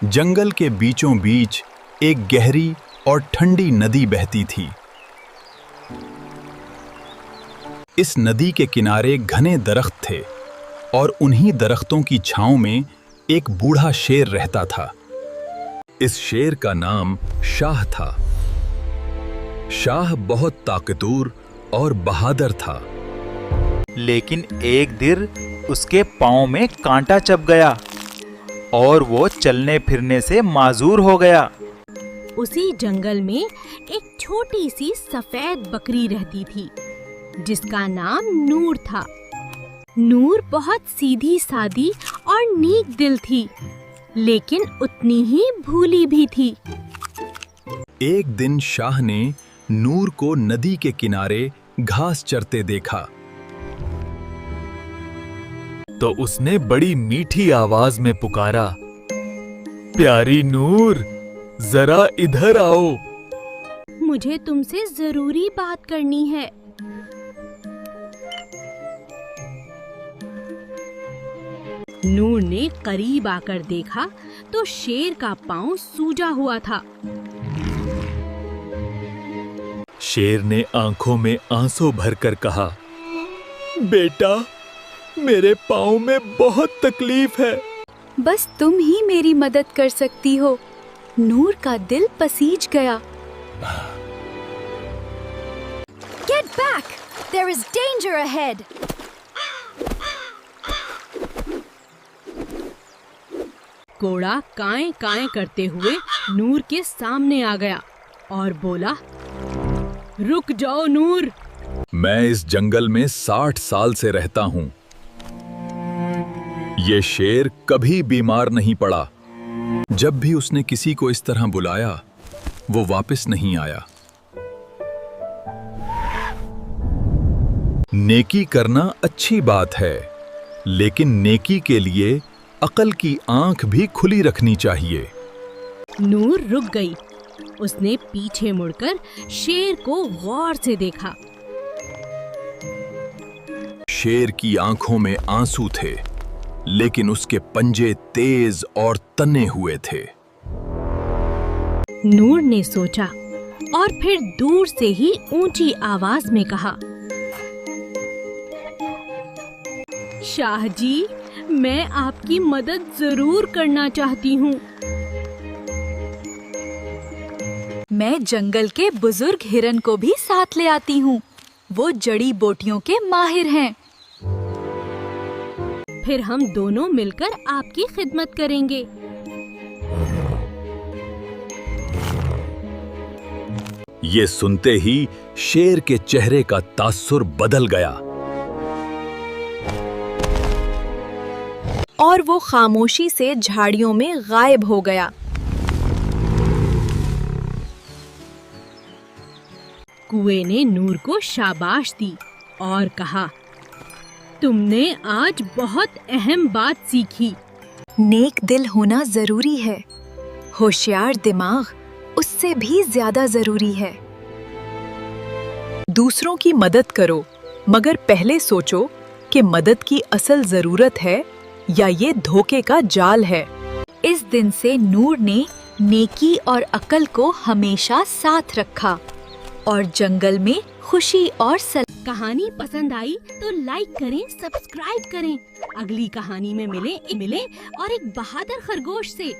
जंगल के बीचों बीच एक गहरी और ठंडी नदी बहती थी। इस नदी के किनारे घने दरख्त थे और उन्हीं दरख्तों की छांव में एक बूढ़ा शेर रहता था। इस शेर का नाम शाह था। शाह बहुत ताकतवर और बहादुर था। लेकिन एक दिन उसके पांव में कांटा चुभ गया और वो चलने फिरने से माजूर हो गया। उसी जंगल में एक छोटी सी सफेद बकरी रहती थी जिसका नाम नूर था। नूर बहुत सीधी सादी और नेक दिल थी, लेकिन उतनी ही भूली भी थी। एक दिन शाह ने नूर को नदी के किनारे घास चरते देखा तो उसने बड़ी मीठी आवाज में पुकारा, प्यारी नूर, जरा इधर आओ। मुझे तुमसे जरूरी बात करनी है। नूर ने करीब आकर देखा तो शेर का पांव सूजा हुआ था। शेर ने आंखों में आंसू भरकर कहा, बेटा, मेरे पांव में बहुत तकलीफ है। बस तुम ही मेरी मदद कर सकती हो। नूर का दिल पसीज गया। Get back! There is danger ahead. घोड़ा काएं काएं करते हुए नूर के सामने आ गया और बोला, रुक जाओ नूर। मैं इस जंगल में 60 साल से रहता हूँ। ये शेर कभी बीमार नहीं पड़ा। जब भी उसने किसी को इस तरह बुलाया, वो वापस नहीं आया। नेकी करना अच्छी बात है, लेकिन नेकी के लिए अकल की आंख भी खुली रखनी चाहिए। नूर रुक गई। उसने पीछे मुड़कर शेर को गौर से देखा। शेर की आंखों में आंसू थे, लेकिन उसके पंजे तेज और तने हुए थे। नूर ने सोचा और फिर दूर से ही ऊंची आवाज में कहा, शाह जी, मैं आपकी मदद जरूर करना चाहती हूँ। मैं जंगल के बुजुर्ग हिरन को भी साथ ले आती हूँ। वो जड़ी बूटियों के माहिर हैं। फिर हम दोनों मिलकर आपकी खिदमत करेंगे। ये सुनते ही शेर के चेहरे का तासुर बदल गया और वो खामोशी से झाड़ियों में गायब हो गया। कुएं ने नूर को शाबाश दी और कहा, तुमने आज बहुत अहम बात सीखी। नेक दिल होना जरूरी है। होशियार दिमाग उससे भी ज्यादा जरूरी है। दूसरों की मदद करो, मगर पहले सोचो कि मदद की असल जरूरत है या ये धोखे का जाल है। इस दिन से नूर ने नेकी और अकल को हमेशा साथ रखा और जंगल में खुशी और कहानी पसंद आई तो लाइक करें, सब्सक्राइब करें। अगली कहानी में मिले और एक बहादुर खरगोश से।